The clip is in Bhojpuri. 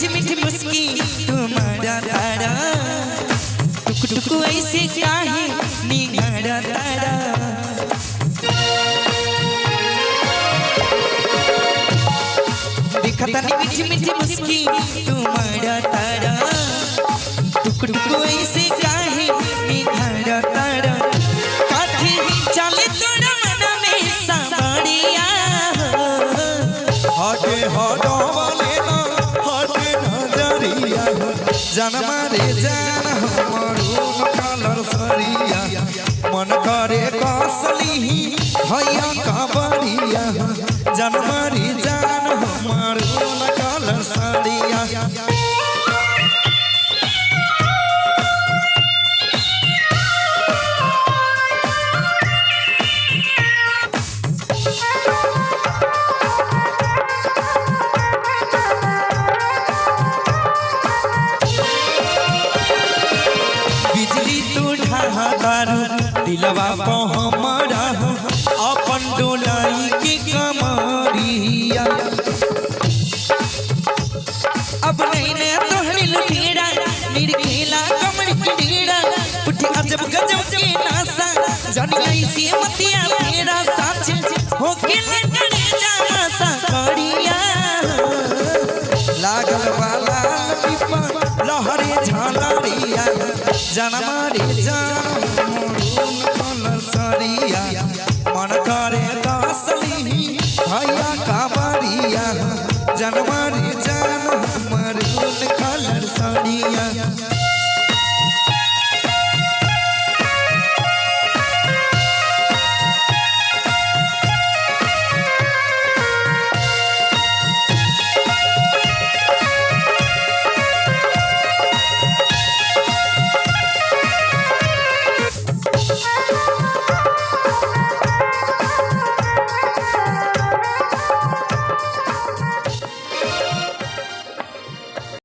मीठी मीठी मुस्की तुम्हारा तारा टुक टुक ऐसे काहे निगाड़ा तारा देखा तानी मीठी मीठी मुस्की तुम्हारा तारा टुक टुक ऐसे काहे निगाड़ा तारा काठी चले तोरा मन में सावरिया हटे हटो वाले ना हटे नजरिया जान मारे जान मरून कलर सरिया मन करे कसली भैया कबरिया जान मारे जान मरून कलर सरिया दिलवा को हमारा अपन डोलाई के कमरिया अब नहीं ने तोहरी लुटेरा निरखेला कमर की डेरा उठी अजब गजब के नासा जानी ऐसी मतिया मेरा साथ हो के लटड़े जाना सा करिया लागल वाला पिपा लहरे झालरिया जान मारे जान